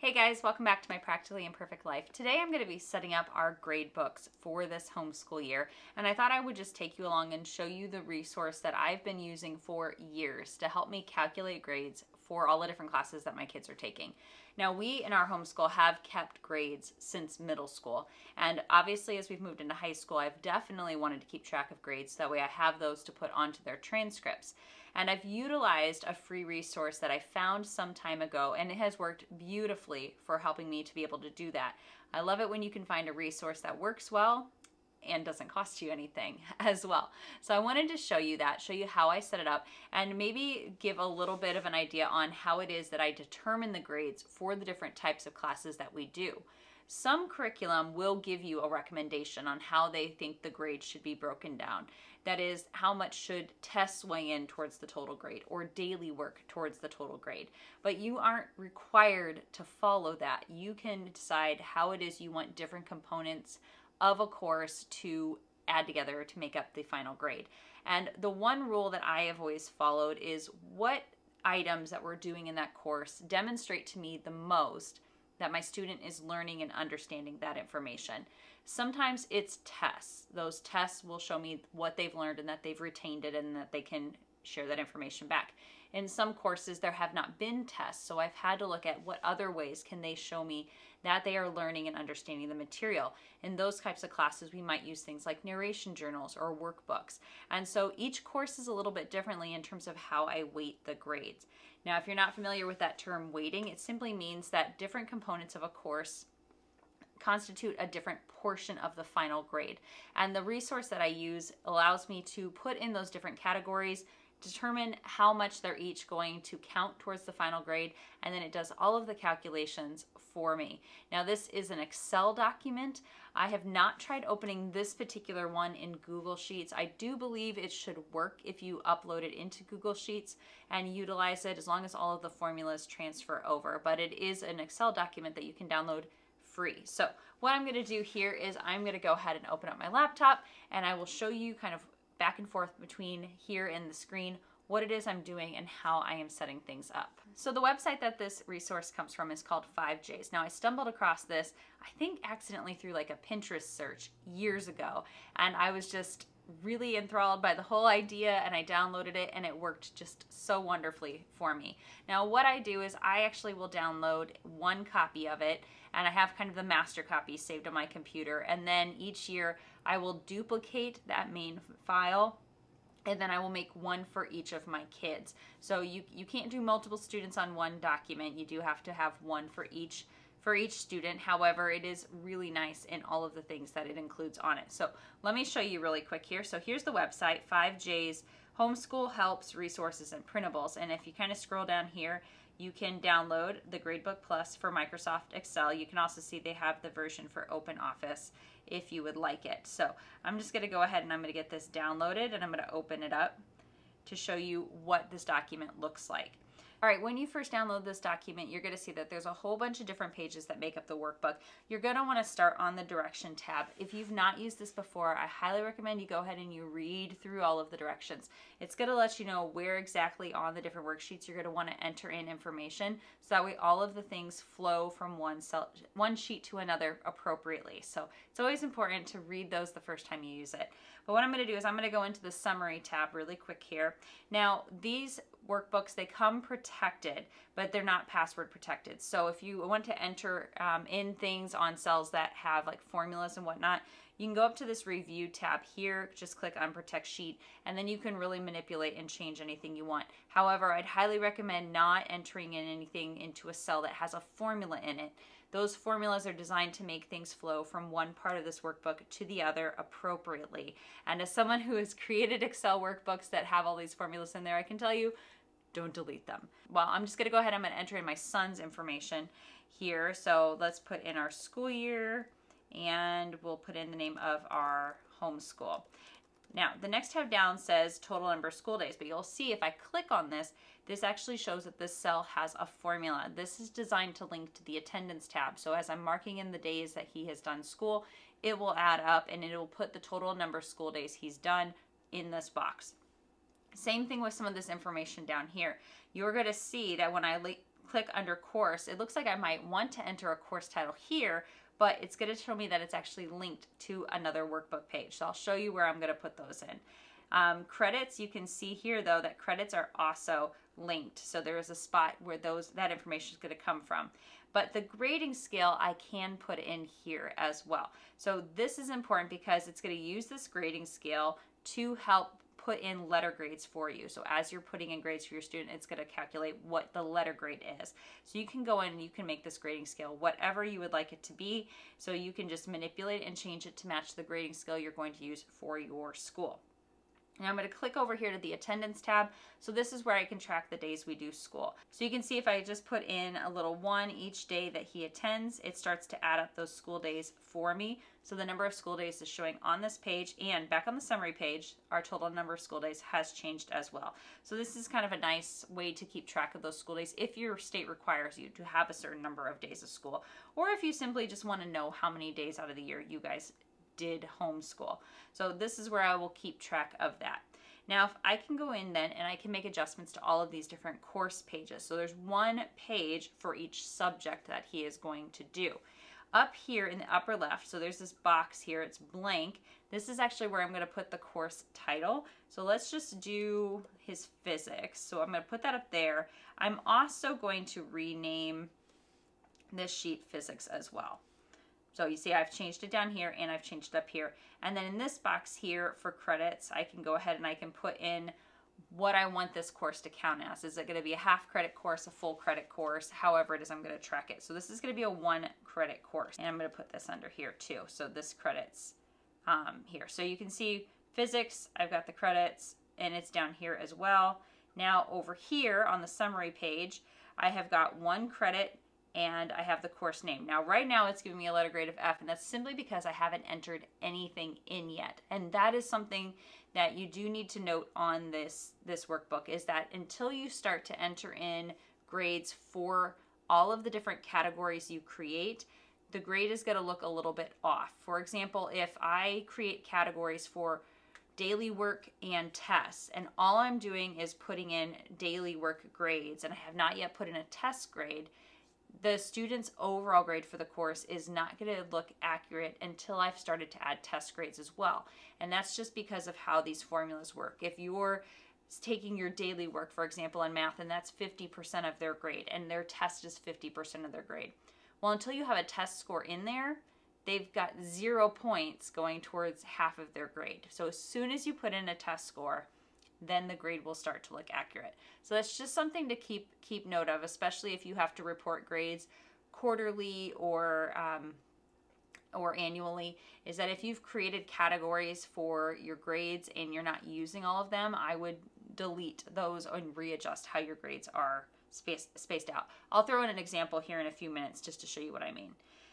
Hey guys, welcome back to my Practically Imperfect Life. Today I'm going to be setting up our grade books for this homeschool year, and I thought I would just take you along and show you the resource that I've been using for years to help me calculate grades for all the different classes that my kids are taking. Now, we in our homeschool have kept grades since middle school, and obviously as we've moved into high school, I've definitely wanted to keep track of grades so that way I have those to put onto their transcripts. And I've utilized a free resource that I found some time ago, and it has worked beautifully for helping me to be able to do that. I love it when you can find a resource that works well and doesn't cost you anything as well. So I wanted to show you that, show you how I set it up, and maybe give a little bit of an idea on how it is that I determine the grades for the different types of classes that we do. Some curriculum will give you a recommendation on how they think the grade should be broken down. That is, how much should tests weigh in towards the total grade or daily work towards the total grade. But you aren't required to follow that. You can decide how it is you want different components of a course to add together to make up the final grade. And the one rule that I have always followed is what items that we're doing in that course demonstrate to me the most that my student is learning and understanding that information. Sometimes it's tests. Those tests will show me what they've learned and that they've retained it and that they can share that information back. In some courses, there have not been tests, so I've had to look at what other ways can they show me that they are learning and understanding the material. In those types of classes, we might use things like narration journals or workbooks. And so each course is a little bit differently in terms of how I weight the grades. Now, if you're not familiar with that term weighting, it simply means that different components of a course constitute a different portion of the final grade. And the resource that I use allows me to put in those different categories, determine how much they're each going to count towards the final grade, and then it does all of the calculations for me. Now, this is an Excel document. I have not tried opening this particular one in Google Sheets. I do believe it should work if you upload it into Google Sheets and utilize it, as long as all of the formulas transfer over. But it is an Excel document that you can download free. So what I'm going to do here is I'm going to go ahead and open up my laptop, and I will show you kind of back and forth between here and the screen what it is I'm doing and how I am setting things up. So the website that this resource comes from is called 5Js. Now, I stumbled across this, I think accidentally, through like a Pinterest search years ago, and I was just really enthralled by the whole idea, and I downloaded it, and it worked just so wonderfully for me. Now, what I do is I actually will download one copy of it, and I have kind of the master copy saved on my computer, and then each year I will duplicate that main file, and then I will make one for each of my kids. So you can't do multiple students on one document. You do have to have one for each student. However, it is really nice in all of the things that it includes on it. So let me show you really quick here. So here's the website, 5J's Homeschool Helps, Resources, and Printables. And if you kind of scroll down here, you can download the Gradebook Plus for Microsoft Excel. You can also see they have the version for OpenOffice if you would like it. So I'm just going to go ahead and I'm going to get this downloaded, and I'm going to open it up to show you what this document looks like. All right, when you first download this document, you're going to see that there's a whole bunch of different pages that make up the workbook. You're going to want to start on the direction tab. If you've not used this before, I highly recommend you go ahead and you read through all of the directions. It's going to let you know where exactly on the different worksheets you're going to want to enter in information, so that way all of the things flow from one sheet to another appropriately. So it's always important to read those the first time you use it. But what I'm going to do is I'm going to go into the summary tab really quick here. Now, these workbooks, they come protected, but they're not password protected. So if you want to enter in things on cells that have like formulas and whatnot, you can go up to this review tab here, just click on protect sheet, and then you can really manipulate and change anything you want. However, I'd highly recommend not entering in anything into a cell that has a formula in it. Those formulas are designed to make things flow from one part of this workbook to the other appropriately. And as someone who has created Excel workbooks that have all these formulas in there, I can tell you, don't delete them. Well, I'm just going to go ahead. I'm going to enter in my son's information here. So let's put in our school year, and we'll put in the name of our homeschool. Now, the next tab down says total number of school days, but you'll see if I click on this, this actually shows that this cell has a formula. This is designed to link to the attendance tab. So as I'm marking in the days that he has done school, it will add up and it will put the total number of school days he's done in this box. Same thing with some of this information down here. You're going to see that when I click under course, it looks like I might want to enter a course title here, but it's going to show me that it's actually linked to another workbook page. So I'll show you where I'm going to put those in. Credits, you can see here though that credits are also linked. So there is a spot where that information is going to come from. But the grading scale I can put in here as well. So this is important because it's going to use this grading scale to help put in letter grades for you. So as you're putting in grades for your student, it's going to calculate what the letter grade is. So you can go in and you can make this grading scale whatever you would like it to be. So you can just manipulate and change it to match the grading scale you're going to use for your school. Now I'm going to click over here to the attendance tab. So this is where I can track the days we do school. So you can see if I just put in a little 1 each day that he attends, it starts to add up those school days for me. So the number of school days is showing on this page, and back on the summary page, our total number of school days has changed as well. So this is kind of a nice way to keep track of those school days if your state requires you to have a certain number of days of school, or if you simply just want to know how many days out of the year you guys did homeschool. So this is where I will keep track of that. Now, if I can go in then and I can make adjustments to all of these different course pages. So there's one page for each subject that he is going to do. Up here in the upper left, so there's this box here, it's blank. This is actually where I'm going to put the course title. So let's just do his physics. So I'm going to put that up there. I'm also going to rename this sheet physics as well. So you see I've changed it down here and I've changed it up here. And then in this box here for credits, I can go ahead and I can put in what I want this course to count as. Is it going to be a half credit course, a full credit course, however it is I'm going to track it. So this is going to be a 1 credit course. And I'm going to put this under here too. So this credits here. So you can see physics, I've got the credits and it's down here as well. Now over here on the summary page, I have got 1 credit and I have the course name. Now right now it's giving me a letter grade of F, and that's simply because I haven't entered anything in yet. And that is something that you do need to note on this workbook, is that until you start to enter in grades for all of the different categories you create, the grade is going to look a little bit off. For example, if I create categories for daily work and tests, and all I'm doing is putting in daily work grades, and I have not yet put in a test grade, the student's overall grade for the course is not going to look accurate until I've started to add test grades as well. And that's just because of how these formulas work. If you're taking your daily work, for example, in math, and that's 50% of their grade, and their test is 50% of their grade. Well, until you have a test score in there, they've got 0 points going towards half of their grade. So as soon as you put in a test score, then the grade will start to look accurate. So that's just something to keep note of, especially if you have to report grades quarterly or annually, is that if you've created categories for your grades and you're not using all of them, I would delete those and readjust how your grades are spaced out. I'll throw in an example here in a few minutes just to show you what I mean.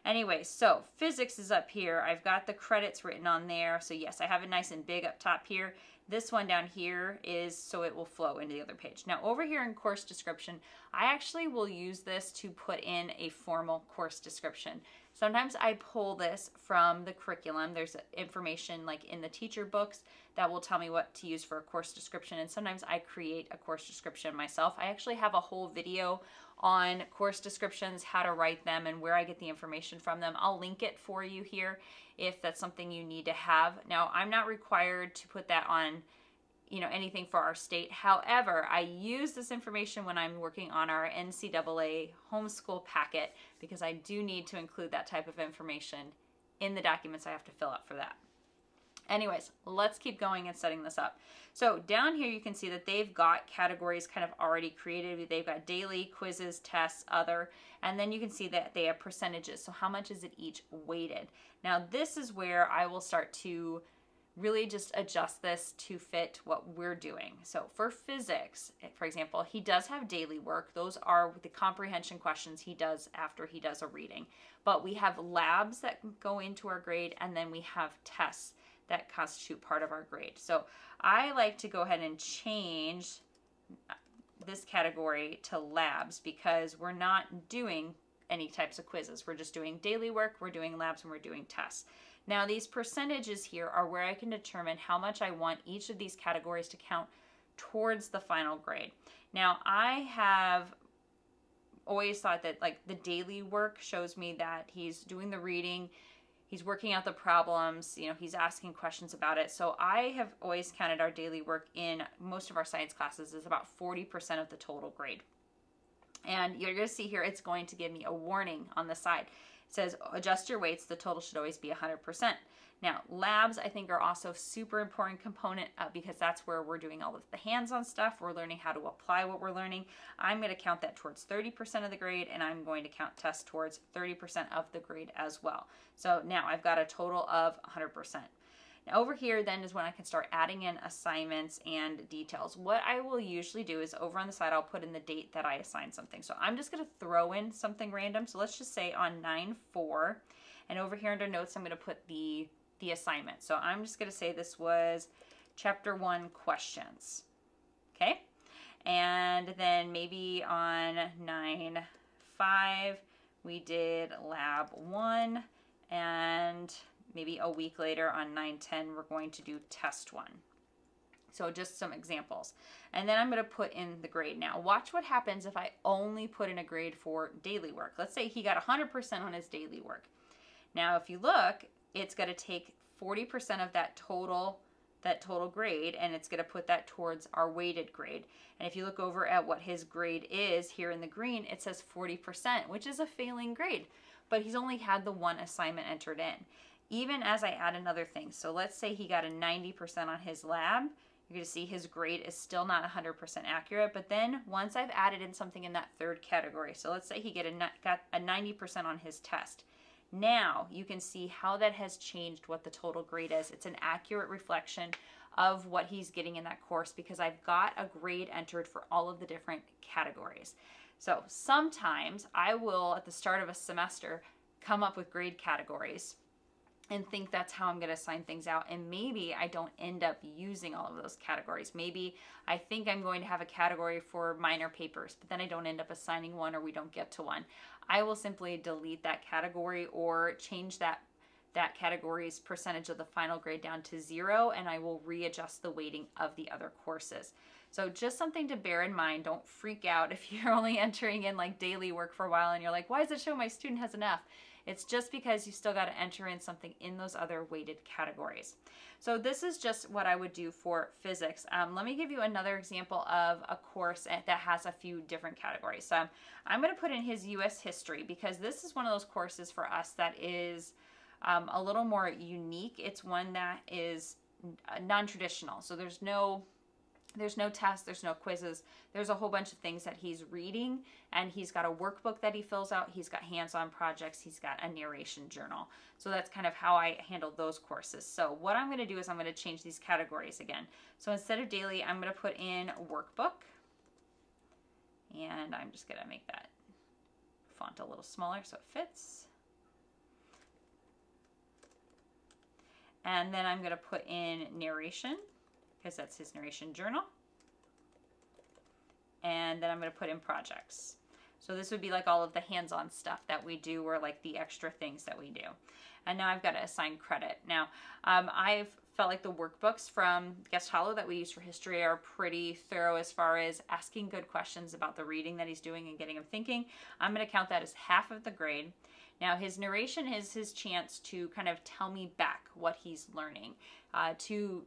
Anyway, so physics is up here. I've got the credits written on there. So yes, I have it nice and big up top here. This one down here is so it will flow into the other page. Now over here in course description, I actually will use this to put in a formal course description. Sometimes I pull this from the curriculum. There's information like in the teacher books that will tell me what to use for a course description, and sometimes I create a course description myself. I actually have a whole video on course descriptions, how to write them, and where I get the information from them. I'll link it for you here if that's something you need to have. Now, I'm not required to put that on anything for our state. However, I use this information when I'm working on our NCAA homeschool packet because I do need to include that type of information in the documents I have to fill out for that. Anyways, let's keep going and setting this up. So down here you can see that they've got categories kind of already created. They've got daily, quizzes, tests, other, and then you can see that they have percentages. So how much is it each weighted? Now this is where I will start to really just adjust this to fit what we're doing. So for physics, for example, he does have daily work. Those are the comprehension questions he does after he does a reading. But we have labs that go into our grade, and then we have tests that constitute part of our grade. So I like to go ahead and change this category to labs because we're not doing any types of quizzes. We're just doing daily work, we're doing labs, and we're doing tests. Now these percentages here are where I can determine how much I want each of these categories to count towards the final grade. Now I have always thought that like the daily work shows me that he's doing the reading, he's working out the problems, you know, he's asking questions about it. So I have always counted our daily work in most of our science classes as about 40% of the total grade. And you're going to see here, it's going to give me a warning on the side. It says, adjust your weights. The total should always be 100%. Now, labs, I think, are also a super important component because that's where we're doing all of the hands-on stuff. We're learning how to apply what we're learning. I'm going to count that towards 30% of the grade, and I'm going to count tests towards 30% of the grade as well. So now I've got a total of 100%. Now over here then is when I can start adding in assignments and details. What I will usually do is over on the side, I'll put in the date that I assigned something. So I'm just going to throw in something random. So let's just say on 9/4, and over here under notes, I'm going to put the assignment. So I'm just going to say this was chapter 1 questions. Okay. And then maybe on 9/5, we did lab 1, and maybe a week later on 9/10, we're going to do test 1. So just some examples. And then I'm going to put in the grade. Now watch what happens if I only put in a grade for daily work. Let's say he got 100% on his daily work. Now if you look, it's going to take 40% of that total grade, and it's going to put that towards our weighted grade. And if you look over at what his grade is here in the green, it says 40%, which is a failing grade. But he's only had the one assignment entered in. Even as I add another thing, so let's say he got a 90% on his lab, you're going to see his grade is still not 100% accurate, but then once I've added in something in that third category, so let's say he got a 90% on his test, now you can see how that has changed what the total grade is. It's an accurate reflection of what he's getting in that course because I've got a grade entered for all of the different categories. So sometimes I will, at the start of a semester, come up with grade categories and think that's how I'm going to assign things out. And maybe I don't end up using all of those categories. Maybe I think I'm going to have a category for minor papers, but then I don't end up assigning one or we don't get to one. I will simply delete that category or change that category's percentage of the final grade down to 0, and I will readjust the weighting of the other courses. So just something to bear in mind. Don't freak out if you're only entering in like daily work for a while and you're like, why does it show my student has enough? It's just because you still got to enter in something in those other weighted categories. So this is just what I would do for physics. Let me give you another example of a course that has a few different categories. So I'm going to put in his U.S. history because this is one of those courses for us that is a little more unique. It's one that is non-traditional. So there's no tests, there's no quizzes. There's a whole bunch of things that he's reading, and he's got a workbook that he fills out. He's got hands-on projects. He's got a narration journal. So that's kind of how I handle those courses. So what I'm going to do is I'm going to change these categories again. So instead of daily, I'm going to put in workbook, and I'm just going to make that font a little smaller so it fits. And then I'm going to put in narration, because that's his narration journal. And then I'm going to put in projects. So this would be like all of the hands-on stuff that we do, or like the extra things that we do. And now I've got to assign credit. Now, I've felt like the workbooks from Guest Hollow that we use for history are pretty thorough as far as asking good questions about the reading that he's doing and getting him thinking. I'm going to count that as half of the grade. Now, his narration is his chance to kind of tell me back what he's learning, to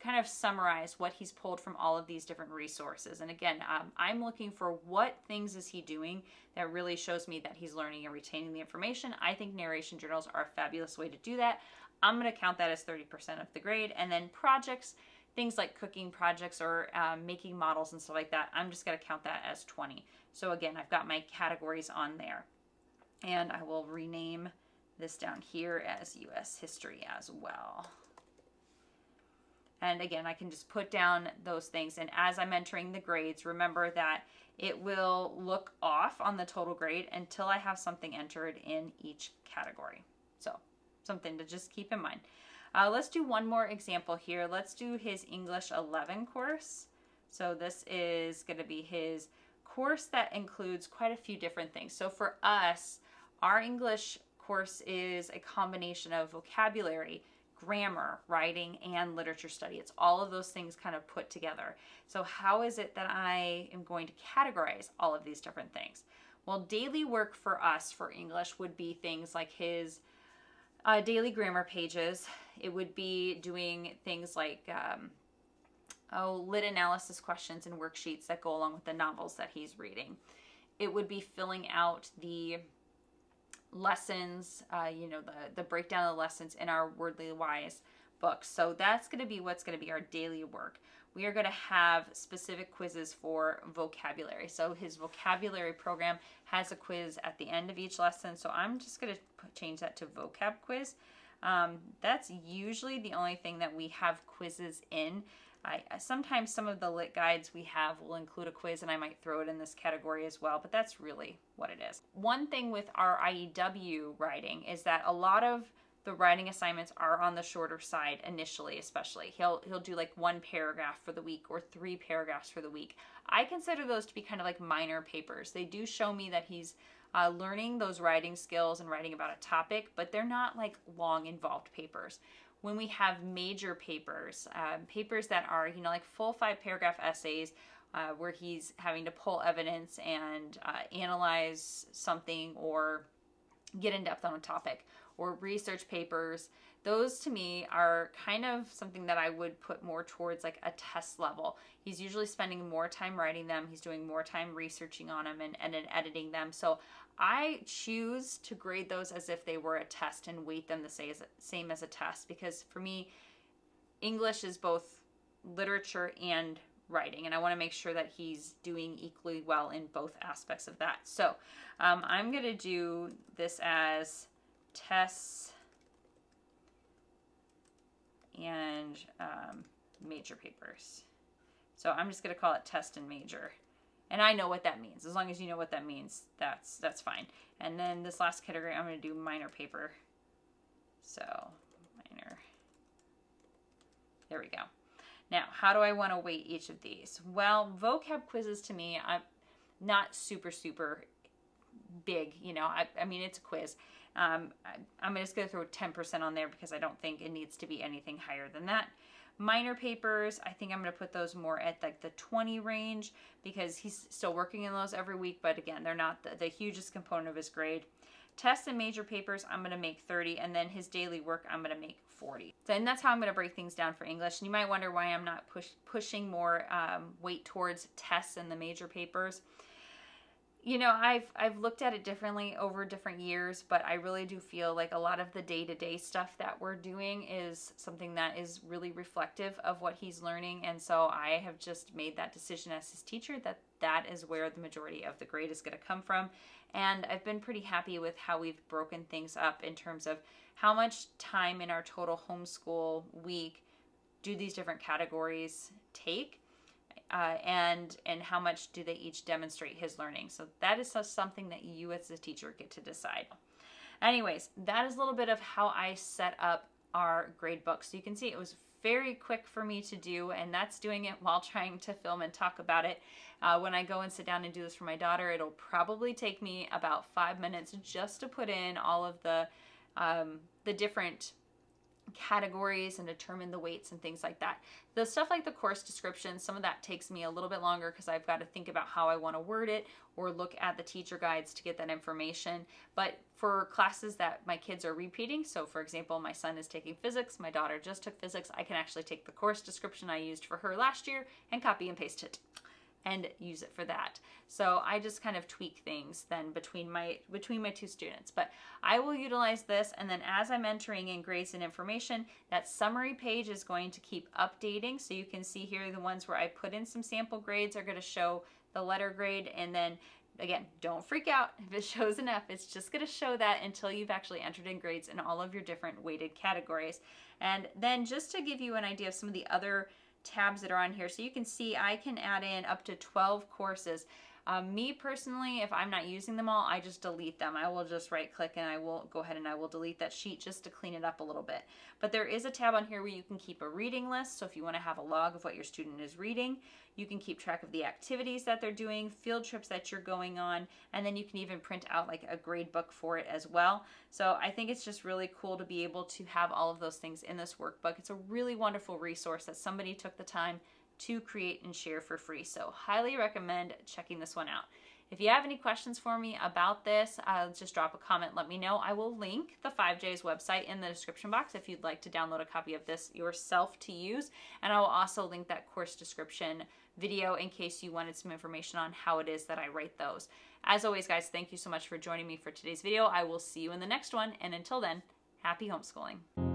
kind of summarize what he's pulled from all of these different resources. And again, I'm looking for what things is he doing that really shows me that he's learning and retaining the information. I think narration journals are a fabulous way to do that. I'm going to count that as 30% of the grade. And then projects, things like cooking projects or making models and stuff like that, I'm just going to count that as 20. So again, I've got my categories on there. And I will rename this down here as U.S. history as well. And again, I can just put down those things. And as I'm entering the grades, remember that it will look off on the total grade until I have something entered in each category. So something to just keep in mind. Let's do one more example here. Let's do his English 11 course. So this is going to be his course that includes quite a few different things. So for us, our English course is a combination of vocabulary, grammar, writing, and literature study. It's all of those things kind of put together. So how is it that I am going to categorize all of these different things? Well, daily work for us for English would be things like his daily grammar pages. It would be doing things like lit analysis questions and worksheets that go along with the novels that he's reading. It would be filling out the lessons, the breakdown of the lessons in our Wordly Wise book. So that's going to be what's going to be our daily work. We are going to have specific quizzes for vocabulary. So his vocabulary program has a quiz at the end of each lesson. So I'm just going to change that to vocab quiz. That's usually the only thing that we have quizzes in. Sometimes some of the lit guides we have will include a quiz, and I might throw it in this category as well, but that's really what it is. One thing with our IEW writing is that a lot of the writing assignments are on the shorter side initially, especially. He'll do like 1 paragraph for the week or 3 paragraphs for the week. I consider those to be kind of like minor papers. They do show me that he's learning those writing skills and writing about a topic, but they're not like long, involved papers. When we have major papers, papers that are, like full 5-paragraph essays where he's having to pull evidence and analyze something or get in depth on a topic, or research papers, those to me are kind of something that I would put more towards like a test level. He's usually spending more time writing them. He's doing more time researching on them and then editing them. So I choose to grade those as if they were a test and weight them the same as a test, because for me, English is both literature and writing, and I want to make sure that he's doing equally well in both aspects of that. So I'm going to do this as tests and major papers. So I'm just going to call it test and major. And I know what that means. As long as you know what that means, that's fine. And then this last category, I'm going to do minor paper. So minor. There we go. Now, how do I want to weight each of these? Well, vocab quizzes to me, I'm not super big. I mean, it's a quiz. I'm just going to throw 10% on there because I don't think it needs to be anything higher than that. Minor papers, I think I'm going to put those more at like the 20 range because he's still working on those every week, but again, they're not the hugest component of his grade. Tests and major papers, I'm going to make 30, and then his daily work, I'm going to make 40. So, and that's how I'm going to break things down for English. And you might wonder why I'm not pushing more weight towards tests and the major papers. I've looked at it differently over different years, but I really do feel like a lot of the day-to-day stuff that we're doing is something that is really reflective of what he's learning. And so I have just made that decision as his teacher that is where the majority of the grade is going to come from. And I've been pretty happy with how we've broken things up in terms of how much time in our total homeschool week do these different categories take. And how much do they each demonstrate his learning. So that is something that you as a teacher get to decide. Anyways, that is a little bit of how I set up our grade book. So you can see it was very quick for me to do, and that's doing it while trying to film and talk about it. When I go and sit down and do this for my daughter, it'll probably take me about 5 minutes just to put in all of the different categories and determine the weights and things like that. The stuff like the course description, some of that takes me a little bit longer because I've got to think about how I want to word it or look at the teacher guides to get that information. But for classes that my kids are repeating, so for example, my son is taking physics, my daughter just took physics, I can actually take the course description I used for her last year and copy and paste it and use it for that. So I just kind of tweak things then between my two students. But I will utilize this, and then as I'm entering in grades and information, that summary page is going to keep updating. So you can see here the ones where I put in some sample grades are going to show the letter grade, and then again, don't freak out if it shows an F. It's just going to show that until you've actually entered in grades in all of your different weighted categories. And then just to give you an idea of some of the other tabs that are on here, so you can see I can add in up to 12 courses. Me personally, if I'm not using them all, I just delete them. I will just right click and I will go ahead and I will delete that sheet just to clean it up a little bit. But there is a tab on here where you can keep a reading list. So if you want to have a log of what your student is reading, you can keep track of the activities that they're doing, field trips that you're going on, and then you can even print out like a grade book for it as well. So I think it's just really cool to be able to have all of those things in this workbook. It's a really wonderful resource that somebody took the time to create and share for free. So highly recommend checking this one out. If you have any questions for me about this, just drop a comment, let me know. I will link the 5J's website in the description box if you'd like to download a copy of this yourself to use. And I will also link that course description video in case you wanted some information on how it is that I write those. As always, guys, thank you so much for joining me for today's video. I will see you in the next one. And until then, happy homeschooling.